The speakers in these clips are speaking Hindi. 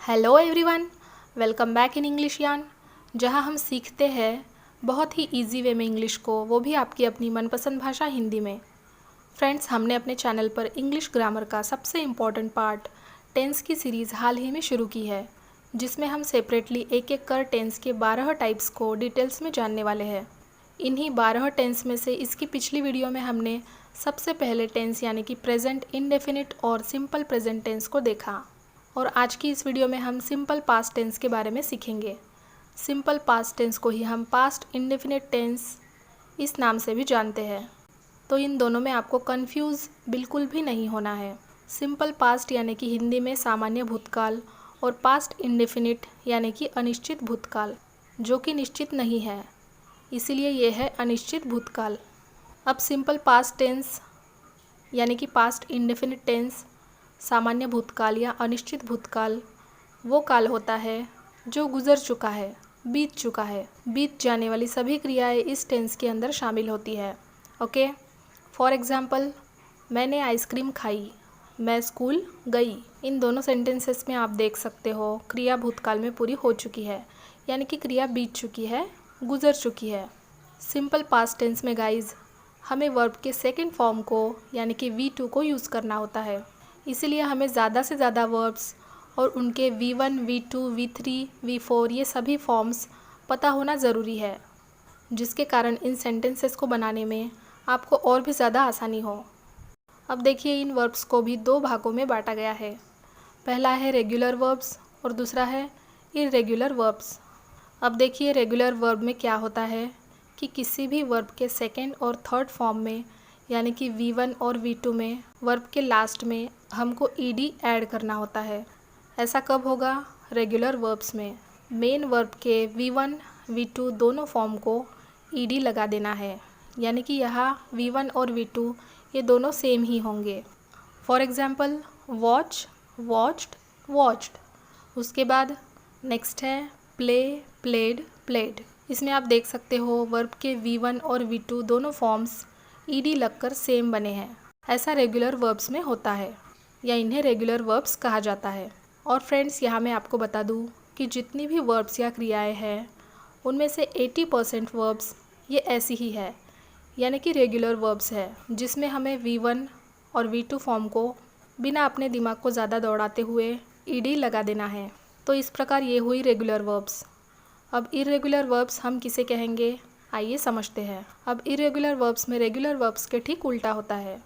Hello everyone, welcome back in English यान, जहां हम सीखते हैं बहुत ही इजी वे में इंग्लिश को, वो भी आपकी अपनी मनपसंद भाषा हिंदी में। फ्रेंड्स, हमने अपने चैनल पर इंग्लिश ग्रामर का सबसे इम्पॉर्टेंट पार्ट टेंस की सीरीज़ हाल ही में शुरू की है, जिसमें हम सेपरेटली एक एक कर टेंस के 12 टाइप्स को डिटेल्स में जानने वाले हैं। इन्हीं 12 टेंस में से इसकी पिछली वीडियो में हमने सबसे पहले टेंस यानी कि प्रेजेंट इंडेफिनिट और सिंपल प्रेजेंट टेंस को देखा, और आज की इस वीडियो में हम सिंपल पास्ट टेंस के बारे में सीखेंगे। सिंपल पास्ट टेंस को ही हम पास्ट इंडेफिनिट टेंस इस नाम से भी जानते हैं, तो इन दोनों में आपको कंफ्यूज बिल्कुल भी नहीं होना है। सिंपल पास्ट यानी कि हिंदी में सामान्य भूतकाल, और पास्ट इंडेफिनिट यानी कि अनिश्चित भूतकाल, जो कि निश्चित नहीं है, इसीलिए यह है अनिश्चित भूतकाल। अब सिंपल पास्ट टेंस यानी कि पास्ट इंडेफिनिट टेंस, सामान्य भूतकाल या अनिश्चित भूतकाल वो काल होता है जो गुजर चुका है, बीत चुका है। बीत जाने वाली सभी क्रियाएं इस टेंस के अंदर शामिल होती है। ओके, फॉर एग्जाम्पल, मैंने आइसक्रीम खाई, मैं स्कूल गई। इन दोनों सेंटेंसेस में आप देख सकते हो क्रिया भूतकाल में पूरी हो चुकी है, यानी कि क्रिया बीत चुकी है, गुजर चुकी है। सिंपल पास्ट टेंस में गाइज हमें वर्ब के सेकेंड फॉर्म को यानी कि V2 को यूज़ करना होता है, इसीलिए हमें ज़्यादा से ज़्यादा वर्ब्स और उनके V1, V2, V3, V4 ये सभी फॉर्म्स पता होना ज़रूरी है, जिसके कारण इन सेंटेंसेस को बनाने में आपको और भी ज़्यादा आसानी हो। अब देखिए, इन वर्ब्स को भी दो भागों में बांटा गया है। पहला है रेगुलर वर्ब्स और दूसरा है इर्रेगुलर वर्ब्स। अब देखिए, रेगुलर वर्ब में क्या होता है कि किसी भी वर्ब के सेकेंड और थर्ड फॉर्म में यानी कि V1 और V2 में वर्ब के लास्ट में हमको ईडी ऐड करना होता है। ऐसा कब होगा? रेगुलर वर्ब्स में मेन वर्ब के V1, V2 दोनों फॉर्म को ईडी लगा देना है, यानी कि यहाँ V1 और V2 ये दोनों सेम ही होंगे। For example, watch, watched, watched. उसके बाद नेक्स्ट है प्ले, प्लेड, प्लेड। इसमें आप देख सकते हो वर्ब के V1 और V2 दोनों फॉर्म्स ईडी लगकर सेम बने हैं। ऐसा रेगुलर वर्ब्स में होता है, या इन्हें रेगुलर वर्ब्स कहा जाता है। और फ्रेंड्स, यहाँ मैं आपको बता दूँ कि जितनी भी वर्ब्स या क्रियाएं हैं उनमें से 80% वर्ब्स ये ऐसी ही है, यानी कि रेगुलर वर्ब्स है, जिसमें हमें V1 और V2 फॉर्म को बिना अपने दिमाग को ज़्यादा दौड़ाते हुए ईडी लगा देना है। तो इस प्रकार ये हुई रेगुलर वर्ब्स। अब इर्रेगुलर वर्ब्स हम किसे कहेंगे, आइए समझते हैं। अब इर्रेगुलर वर्ब्स में रेगुलर वर्ब्स के ठीक उल्टा होता है।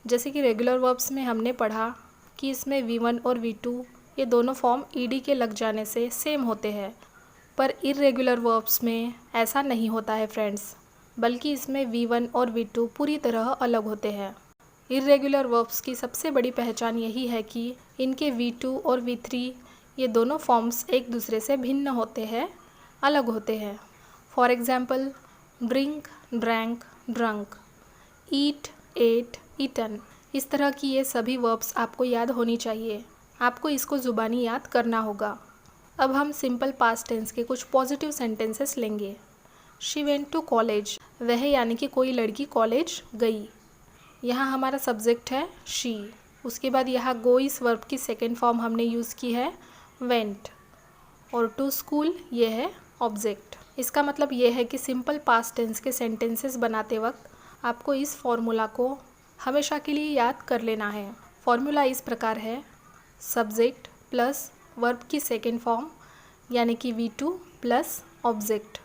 जैसे कि रेगुलर वर्ब्स में हमने पढ़ा कि इसमें V1 और V2 ये दोनों फॉर्म ईडी के लग जाने से सेम होते हैं, पर इर्रेगुलर वर्ब्स में ऐसा नहीं होता है फ्रेंड्स, बल्कि इसमें V1 और V2 पूरी तरह अलग होते हैं। इर्रेगुलर वर्ब्स की सबसे बड़ी पहचान यही है कि इनके V2 और V3 ये दोनों फॉर्म्स एक दूसरे से भिन्न होते हैं, अलग होते हैं। For example, drink, drank, drunk, eat, ate, eaten. इस तरह की ये सभी वर्ब्स आपको याद होनी चाहिए, आपको इसको ज़ुबानी याद करना होगा। अब हम सिंपल पास्ट टेंस के कुछ पॉजिटिव सेंटेंसेस लेंगे। शी वेंट टू कॉलेज, वह यानी कि कोई लड़की कॉलेज गई। यहाँ हमारा सब्जेक्ट है शी। उसके बाद यहाँ गो इस वर्ब की सेकेंड फॉर्म हमने यूज़ की है वेंट, और टू स्कूल ये है ऑब्जेक्ट। इसका मतलब ये है कि सिंपल पास्ट टेंस के सेंटेंसेस बनाते वक्त आपको इस फॉर्मूला को हमेशा के लिए याद कर लेना है। फॉर्मूला इस प्रकार है, सब्जेक्ट प्लस वर्ब की सेकेंड फॉर्म यानी कि V2 plus object.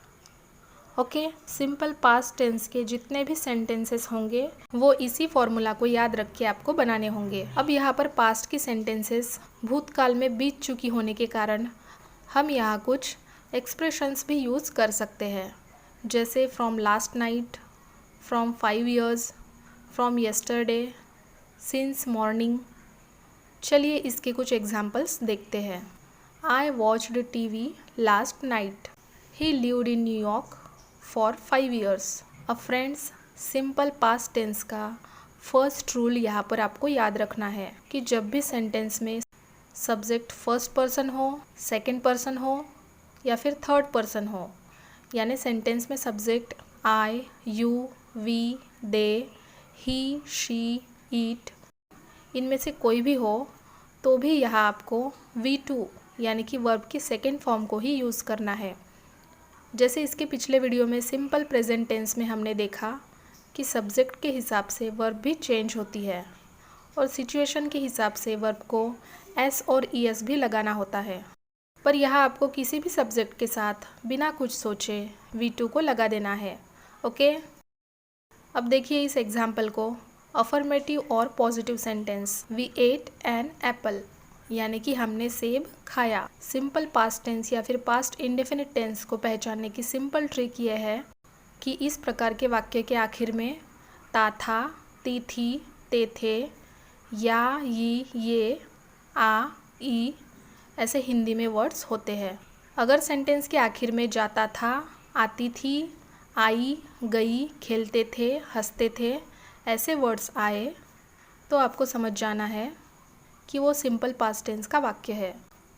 Okay, simple past tense के जितने भी सेंटेंसेस होंगे वो इसी फॉर्मूला को याद रख के आपको बनाने होंगे। अब यहाँ पर पास्ट की सेंटेंसेस भूतकाल में बीत चुकी होने के कारण हम यहाँ कुछ एक्सप्रेशंस भी यूज़ कर सकते हैं, जैसे from last night, from 5 years, from yesterday, since morning. चलिए इसके कुछ एग्जाम्पल्स देखते हैं। I watched TV last night, he lived in New York for 5 years। अब फ्रेंड्स, सिंपल पास्ट टेंस का फर्स्ट रूल यहाँ पर आपको याद रखना है कि जब भी सेंटेंस में सब्जेक्ट फर्स्ट पर्सन हो, सेकंड पर्सन हो या फिर थर्ड पर्सन हो, यानी सेंटेंस में subject I, you, we, they, he, she, it, इनमें से कोई भी हो, तो भी यहाँ आपको V2 यानी कि वर्ब की सेकेंड फॉर्म को ही यूज़ करना है। जैसे इसके पिछले वीडियो में सिंपल प्रेजेंट टेंस में हमने देखा कि सब्जेक्ट के हिसाब से वर्ब भी चेंज होती है और सिचुएशन के हिसाब से वर्ब को एस और ई एस भी लगाना होता है। पर यहाँ आपको किसी भी सब्जेक्ट के साथ बिना कुछ सोचे V2 को लगा देना है। ओके, अब देखिए इस एग्जाम्पल को। अफर्मेटिव और positive sentence. We ate an apple, यानी कि हमने सेब खाया। सिंपल पास्ट टेंस या फिर पास्ट इंडेफिनिट टेंस को पहचानने की सिंपल ट्रिक ये है कि इस प्रकार के वाक्य के आखिर में ता था, ती थी, ते थे, या, ये, आ, ई ऐसे हिंदी में वर्ड्स होते हैं। अगर सेंटेंस के आखिर में जाता था, आती थी, आई, गई, खेलते थे, हंसते थे ऐसे वर्ड्स आए तो आपको समझ जाना है कि वो सिंपल पास्ट टेंस का वाक्य है।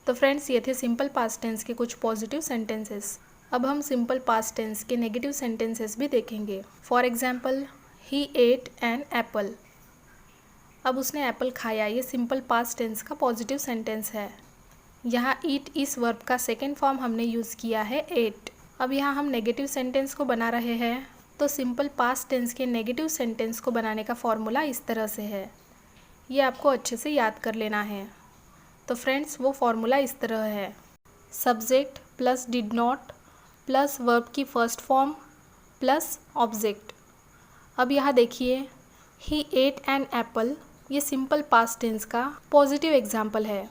तो फ्रेंड्स, ये थे सिंपल पास्ट टेंस के कुछ पॉजिटिव सेंटेंसेस। अब हम सिंपल पास्ट टेंस के नेगेटिव सेंटेंसेस भी देखेंगे। For example, he ate an apple. अब उसने एप्पल खाया, ये सिंपल पास्ट टेंस का पॉजिटिव सेंटेंस है। यहाँ ईट इस वर्ब का सेकेंड फॉर्म हमने यूज़ किया है एट। अब यहाँ हम नेगेटिव सेंटेंस को बना रहे हैं, तो सिंपल पास्ट टेंस के नेगेटिव सेंटेंस को बनाने का फॉर्मूला इस तरह से है। ये आपको अच्छे से याद कर लेना है। तो फ्रेंड्स, वो फॉर्मूला इस तरह है। Subject plus did not plus verb की फर्स्ट फॉर्म प्लस ऑब्जेक्ट। अब यहाँ देखिए, ही एट एन एप्पल, ये सिंपल पास्ट टेंस का पॉजिटिव एग्जाम्पल है।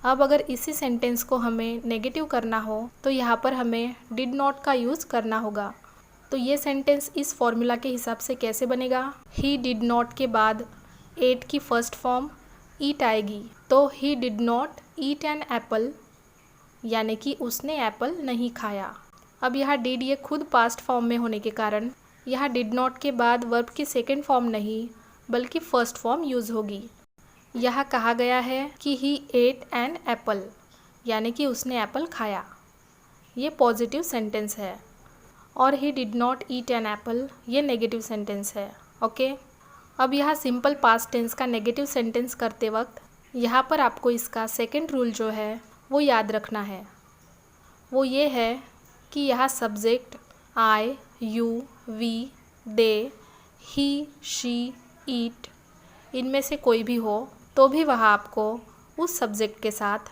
अब अगर इसी सेंटेंस को हमें नेगेटिव करना हो तो यहाँ पर हमें डिड नॉट का यूज़ करना होगा। तो ये सेंटेंस इस फॉर्मूला के हिसाब से कैसे बनेगा? ही डिड नॉट के बाद एट की फर्स्ट फॉर्म ईट आएगी, तो he did not eat an apple, यानी कि उसने एप्पल नहीं खाया। अब यहाँ डिड ये खुद पास्ट फॉर्म में होने के कारण यहाँ डिड नॉट के बाद वर्ब की सेकेंड फॉर्म नहीं बल्कि फर्स्ट फॉर्म यूज़ होगी। यहाँ कहा गया है कि ही एट एन एप्पल, यानी कि उसने एप्पल खाया। ये पॉजिटिव सेंटेंस है। और he did not eat an apple, ये नेगेटिव सेंटेंस है। ओके, अब यहाँ सिंपल पास्ट टेंस का नेगेटिव सेंटेंस करते वक्त यहाँ पर आपको इसका सेकंड रूल जो है वो याद रखना है। वो ये है कि यहाँ subject I, you, we, they, he, she, it इनमें से कोई भी हो तो भी वहाँ आपको उस सब्जेक्ट के साथ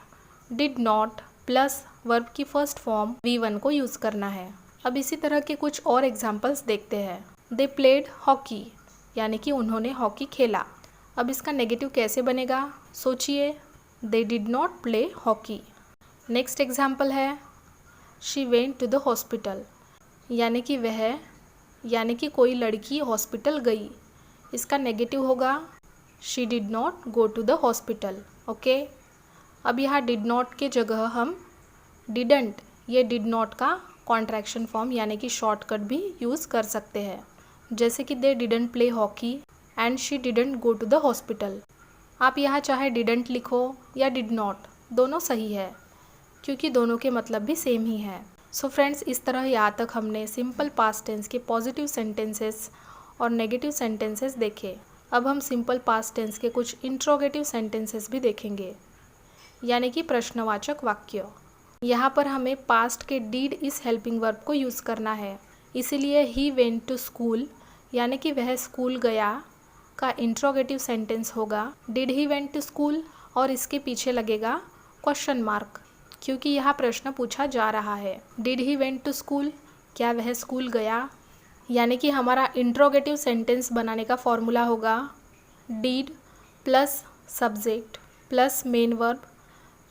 डिड नॉट प्लस वर्ब की फर्स्ट फॉर्म V1 को यूज़ करना है। अब इसी तरह के कुछ और एग्जांपल्स देखते हैं। दे प्लेड हॉकी, यानी कि उन्होंने हॉकी खेला। अब इसका नेगेटिव कैसे बनेगा? सोचिए, they did not play hockey. Next example है she went to the hospital, यानी कि कोई लड़की हॉस्पिटल गई। इसका नेगेटिव होगा she did not go to the hospital. Okay, अब यहाँ डिड नॉट के जगह हम डिडंट, ये डिड नॉट का कॉन्ट्रैक्शन फॉर्म यानी कि शॉर्टकट भी यूज़ कर सकते हैं। जैसे कि they didn't play hockey and she didn't go to the hospital. आप यहाँ चाहे डिडंट लिखो या डिड नॉट, दोनों सही है क्योंकि दोनों के मतलब भी सेम ही है। सो फ्रेंड्स, इस तरह यहाँ तक हमने सिंपल पास्ट टेंस के पॉजिटिव सेंटेंसेस और नेगेटिव सेंटेंसेस देखे। अब हम सिंपल पास्ट टेंस के कुछ इंट्रोगेटिव सेंटेंसेस भी देखेंगे, यानी कि प्रश्नवाचक वाक्य। यहाँ पर हमें पास्ट के डीड इस हेल्पिंग वर्ब को यूज़ करना है। इसीलिए ही वेंट टू स्कूल, यानी कि वह स्कूल गया का इंट्रोगेटिव सेंटेंस होगा did he went to school, और इसके पीछे लगेगा क्वेश्चन मार्क क्योंकि यहाँ प्रश्न पूछा जा रहा है। Did he went to school, क्या वह स्कूल गया? यानी कि हमारा इंट्रोगेटिव सेंटेंस बनाने का फॉर्मूला होगा did plus subject plus main verb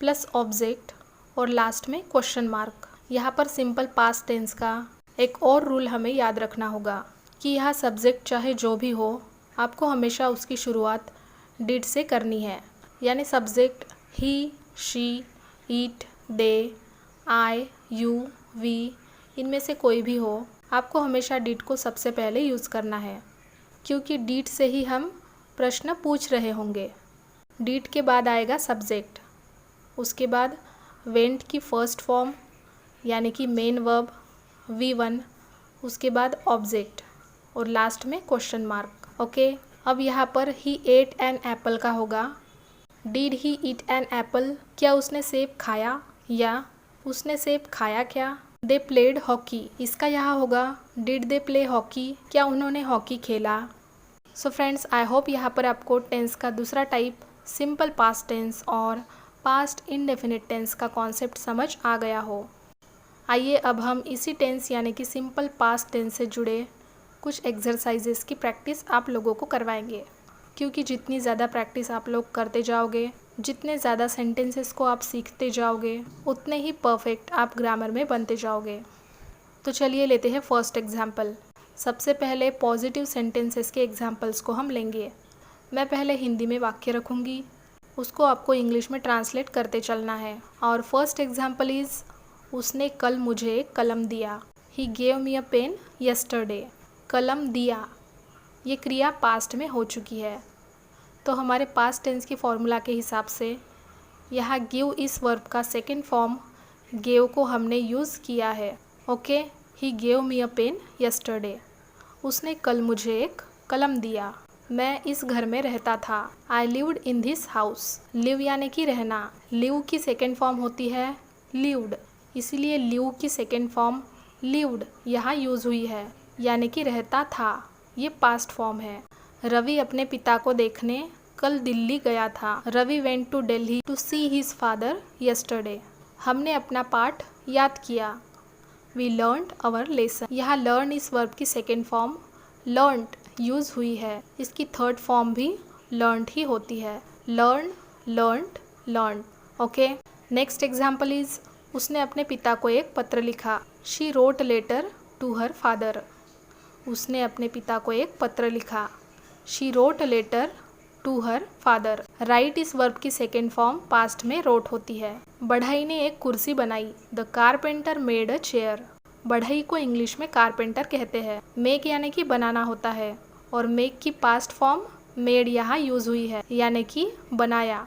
plus object और लास्ट में क्वेश्चन मार्क। यहाँ पर सिंपल पास्ट टेंस का एक और रूल हमें याद रखना होगा कि यहाँ सब्जेक्ट चाहे जो भी हो, आपको हमेशा उसकी शुरुआत डिड से करनी है। यानी subject he, she, it, they, I, you, we इनमें से कोई भी हो, आपको हमेशा डिड को सबसे पहले यूज़ करना है क्योंकि डिड से ही हम प्रश्न पूछ रहे होंगे। डिड के बाद आएगा सब्जेक्ट, उसके बाद वेंट की फर्स्ट फॉर्म यानी कि मेन वर्ब V1, उसके बाद ऑब्जेक्ट और लास्ट में क्वेश्चन मार्क। ओके, अब यहाँ पर ही एट एन एप्पल का होगा did he eat an apple, क्या उसने सेब खाया या उसने सेब खाया क्या। दे प्लेड हॉकी, इसका यहाँ होगा डिड दे प्ले हॉकी, क्या उन्होंने हॉकी खेला। सो फ्रेंड्स, आई होप यहाँ पर आपको टेंस का दूसरा टाइप सिंपल पास्ट टेंस और पास्ट इंडेफिनिट टेंस का कॉन्सेप्ट समझ आ गया हो। आइए अब हम इसी टेंस यानी कि सिंपल पास्ट टेंस से जुड़े कुछ एक्सरसाइजेस की प्रैक्टिस आप लोगों को करवाएंगे, क्योंकि जितनी ज़्यादा प्रैक्टिस आप लोग करते जाओगे, जितने ज़्यादा सेंटेंसेस को आप सीखते जाओगे, उतने ही परफेक्ट आप ग्रामर में बनते जाओगे। तो चलिए लेते हैं फर्स्ट एग्जाम्पल। सबसे पहले पॉजिटिव सेंटेंसेस के एग्जाम्पल्स को हम लेंगे। मैं पहले हिंदी में वाक्य रखूँगी, उसको आपको इंग्लिश में ट्रांसलेट करते चलना है। और फर्स्ट एग्जाम्पल इज़, उसने कल मुझे एक कलम दिया। He gave me a pen yesterday. कलम दिया, ये क्रिया पास्ट में हो चुकी है, तो हमारे पास्ट टेंस की फॉर्मूला के हिसाब से यहाँ गिव इस वर्ब का सेकेंड फॉर्म गेव को हमने यूज़ किया है। Okay, he gave me a pen yesterday. उसने कल मुझे एक कलम दिया। मैं इस घर में रहता था। I lived in this house. Live यानी कि रहना, लिव की सेकेंड फॉर्म होती है लिव्ड, इसीलिए लिव की सेकेंड फॉर्म लिव्ड यहाँ यूज़ हुई है, यानी कि रहता था, ये पास्ट फॉर्म है। रवि अपने पिता को देखने कल दिल्ली गया था। Ravi went to Delhi to see his father yesterday. हमने अपना पाठ याद किया। We learned our lesson. यहाँ लर्न इस वर्ब की सेकेंड फॉर्म लर्नड यूज़ हुई है, इसकी थर्ड फॉर्म भी लर्नड ही होती है। Learn, learned, learn. Okay, next example is, उसने अपने पिता को एक पत्र लिखा। She wrote letter to her father. उसने अपने पिता को एक पत्र लिखा। She wrote letter to her father. Write इस वर्ब की सेकेंड फॉर्म पास्ट में रोट होती है। बढ़ई ने एक कुर्सी बनाई। The carpenter made a chair. बढ़ई को इंग्लिश में कारपेंटर कहते हैं। मेक यानी कि बनाना होता है, और मेक की पास्ट फॉर्म मेड यहाँ यूज हुई है, यानी कि बनाया,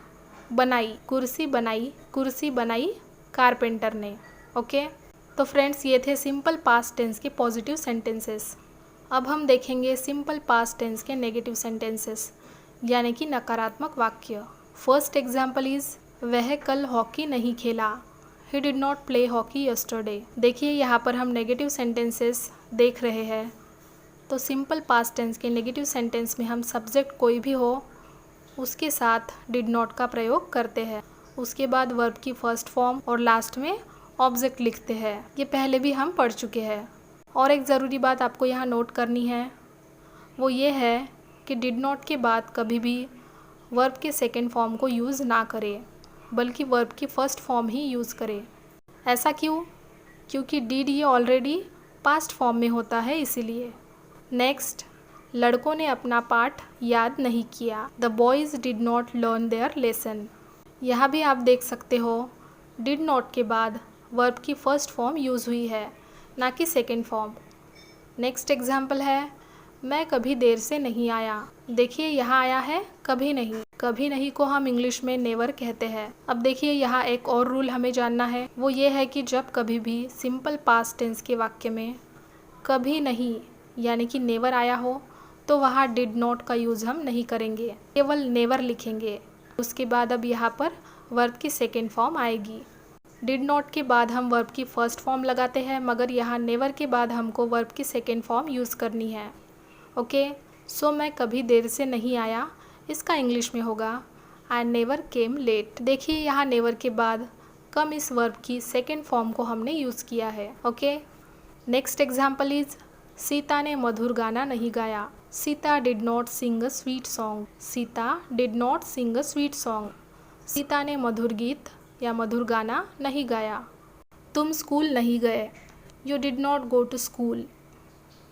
बनाई, कुर्सी बनाई, कुर्सी बनाई कारपेंटर ने। ओके, तो फ्रेंड्स ये थे सिंपल पास्ट टेंस के पॉजिटिव सेंटेंसेस। अब हम देखेंगे सिंपल पास्ट टेंस के नेगेटिव सेंटेंसेस, यानी कि नकारात्मक वाक्य। फर्स्ट एग्जाम्पल इज, वह कल हॉकी नहीं खेला। He did not play hockey yesterday. देखिए यहाँ पर हम नेगेटिव सेंटेंसेस देख रहे हैं, तो सिंपल पास्ट टेंस के नेगेटिव सेंटेंस में हम सब्जेक्ट कोई भी हो उसके साथ डिड नॉट का प्रयोग करते हैं, उसके बाद वर्ब की फर्स्ट फॉर्म और लास्ट में ऑब्जेक्ट लिखते हैं। ये पहले भी हम पढ़ चुके हैं। और एक ज़रूरी बात आपको यहाँ नोट करनी है, वो ये है कि डिड नॉट के बाद कभी भी वर्ब के सेकेंड फॉर्म को यूज़ ना करें, बल्कि वर्ब की फर्स्ट फॉर्म ही यूज़ करें। ऐसा क्यों? क्योंकि डिड ये ऑलरेडी पास्ट फॉर्म में होता है, इसीलिए। नेक्स्ट, लड़कों ने अपना पाठ याद नहीं किया। The boys did not learn their lesson. यहाँ भी आप देख सकते हो, डिड नॉट के बाद वर्ब की फर्स्ट फॉर्म यूज़ हुई है, ना कि सेकेंड फॉर्म। नेक्स्ट एग्जाम्पल है, मैं कभी देर से नहीं आया। देखिए यहाँ आया है कभी नहीं। कभी नहीं को हम इंग्लिश में नेवर कहते हैं। अब देखिए यहाँ एक और रूल हमें जानना है, वो ये है कि जब कभी भी सिंपल पास्ट टेंस के वाक्य में कभी नहीं यानी कि नेवर आया हो, तो वहाँ डिड नॉट का यूज़ हम नहीं करेंगे, केवल नेवर लिखेंगे। उसके बाद अब यहाँ पर वर्ब की सेकेंड फॉर्म आएगी। डिड नॉट के बाद हम वर्ब की फर्स्ट फॉर्म लगाते हैं, मगर यहाँ नेवर के बाद हमको वर्ब की सेकेंड फॉर्म यूज़ करनी है। ओके, सो मैं कभी देर से नहीं आया, इसका इंग्लिश में होगा आई नेवर केम लेट। देखिए यहाँ नेवर के बाद कम इस वर्ब की सेकेंड फॉर्म को हमने यूज़ किया है। Okay, next example is, Sita ने मधुर गाना नहीं गाया। Sita did not sing a sweet song. Sita did not sing a sweet song. Sita ने मधुर गीत या मधुर गाना नहीं गाया। तुम स्कूल नहीं गए। You did not go to school.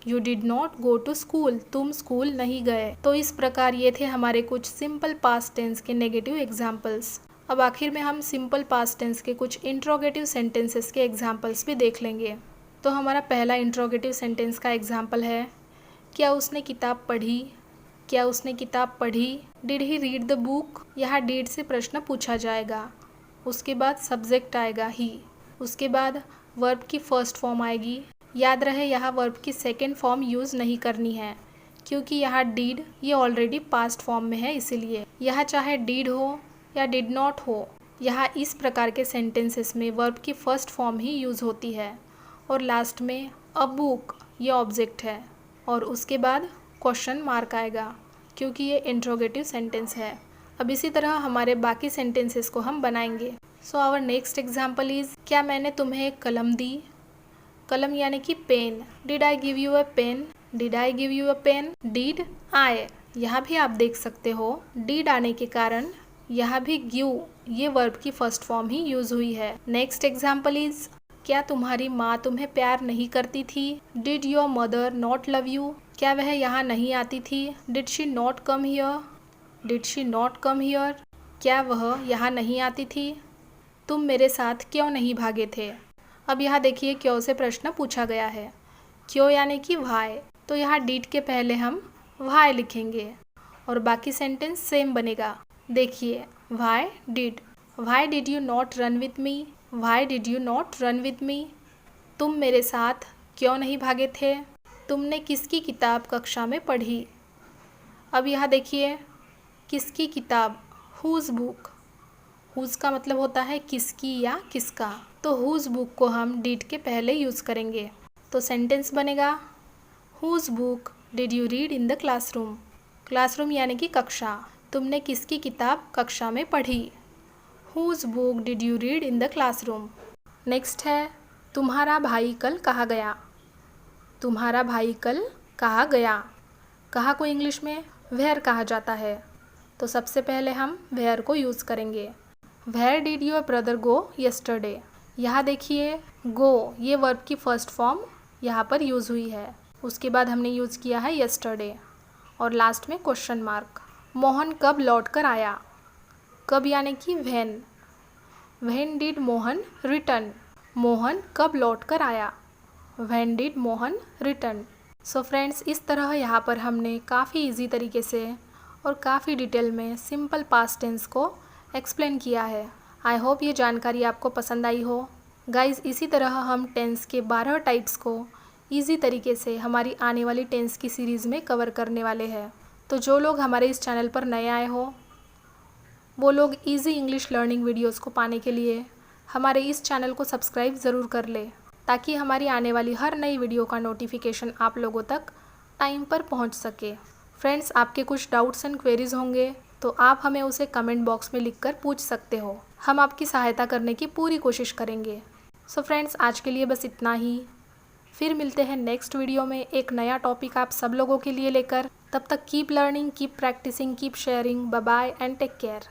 You did not go to school. तुम स्कूल नहीं गए। तो इस प्रकार ये थे हमारे कुछ सिंपल पास्ट टेंस के नेगेटिव एग्जाम्पल्स। अब आखिर में हम सिंपल पास्ट टेंस के कुछ इंट्रोगेटिव सेंटेंसेस के एग्जाम्पल्स भी देख लेंगे। तो हमारा पहला इंट्रोगेटिव सेंटेंस का एग्जाम्पल है, क्या उसने किताब पढ़ी। क्या उसने किताब पढ़ी। Did he read the book. यहाँ डिड से प्रश्न पूछा जाएगा, उसके बाद सब्जेक्ट आएगा ही, उसके बाद वर्ब की फर्स्ट फॉर्म आएगी। याद रहे यहाँ वर्ब की सेकेंड फॉर्म यूज़ नहीं करनी है, क्योंकि यहाँ डिड ये ऑलरेडी पास्ट फॉर्म में है, इसीलिए यहाँ चाहे डिड हो या डिड नॉट हो। यहाँ इस प्रकार के सेंटेंसेस में वर्ब की फर्स्ट फॉर्म ही यूज़ होती है और लास्ट में अ बुक ये ऑब्जेक्ट है और उसके बाद क्वेश्चन मार्क आएगा क्योंकि ये इंट्रोगेटिव सेंटेंस है। अब इसी तरह हमारे बाकी सेंटेंसेस को हम बनाएंगे। So our next example is, क्या मैंने तुम्हें एक कलम दी? कलम यानी कि pen. Did I give you a pen? Did I give you a pen? Did I. यहाँ भी आप देख सकते हो डिड आने के कारण यहाँ भी गिव ये वर्ब की फर्स्ट फॉर्म ही यूज हुई है। नेक्स्ट एग्जाम्पल इज, क्या तुम्हारी माँ तुम्हें प्यार नहीं करती थी? Did your mother not love you? क्या वह यहाँ नहीं आती थी? Did she not come here? Did she not come here? क्या वह यहाँ नहीं आती थी? तुम मेरे साथ क्यों नहीं भागे थे? अब यहाँ देखिए क्यों से प्रश्न पूछा गया है। क्यों यानी कि व्हाई, तो यहाँ डिड के पहले हम व्हाई लिखेंगे और बाकी सेंटेंस सेम बनेगा। देखिए why did you not run with me? Why did you not run with me? तुम मेरे साथ क्यों नहीं भागे थे? तुमने किसकी किताब कक्षा में पढ़ी? अब यहाँ देखिए किसकी किताब, हुज बुक। हुज का मतलब होता है किसकी या किसका, तो हुज बुक को हम डिड के पहले यूज़ करेंगे। तो सेंटेंस बनेगा, whose book did you read in the classroom? Classroom यानी कि कक्षा। तुमने किसकी किताब कक्षा में पढ़ी? Whose book did you read in the classroom? Next है, तुम्हारा भाई कल कहाँ गया? तुम्हारा भाई कल कहाँ गया? कहाँ को इंग्लिश में वेयर कहा जाता है, तो सबसे पहले हम वेयर को यूज़ करेंगे। Where did your brother go yesterday? यहाँ देखिए गो ये वर्ब की फर्स्ट फॉर्म यहाँ पर यूज़ हुई है, उसके बाद हमने यूज़ किया है यस्टरडे और लास्ट में क्वेश्चन मार्क। मोहन कब लौट कर आया? कब यानी कि when. When did Mohan return? Mohan कब लौट कर आया? When did Mohan return? So friends, इस तरह यहाँ पर हमने काफ़ी इजी तरीके से और काफ़ी डिटेल में सिंपल पास्ट टेंस को एक्सप्लेन किया है। आई होप ये जानकारी आपको पसंद आई हो। गाइज़, इसी तरह हम टेंस के 12 टाइप्स को इजी तरीके से हमारी आने वाली टेंस की सीरीज़ में कवर करने वाले हैं। तो जो लोग हमारे इस चैनल पर नए आए हो वो लोग इजी इंग्लिश लर्निंग वीडियोस को पाने के लिए हमारे इस चैनल को सब्सक्राइब ज़रूर कर ले, ताकि हमारी आने वाली हर नई वीडियो का नोटिफिकेशन आप लोगों तक टाइम पर पहुंच सके। फ्रेंड्स, आपके कुछ डाउट्स एंड क्वेरीज होंगे तो आप हमें उसे कमेंट बॉक्स में लिखकर पूछ सकते हो। हम आपकी सहायता करने की पूरी कोशिश करेंगे। सो फ्रेंड्स, आज के लिए बस इतना ही। फिर मिलते हैं नेक्स्ट वीडियो में एक नया टॉपिक आप सब लोगों के लिए लेकर। तब तक keep learning, keep practising, keep sharing. Bye bye and take care.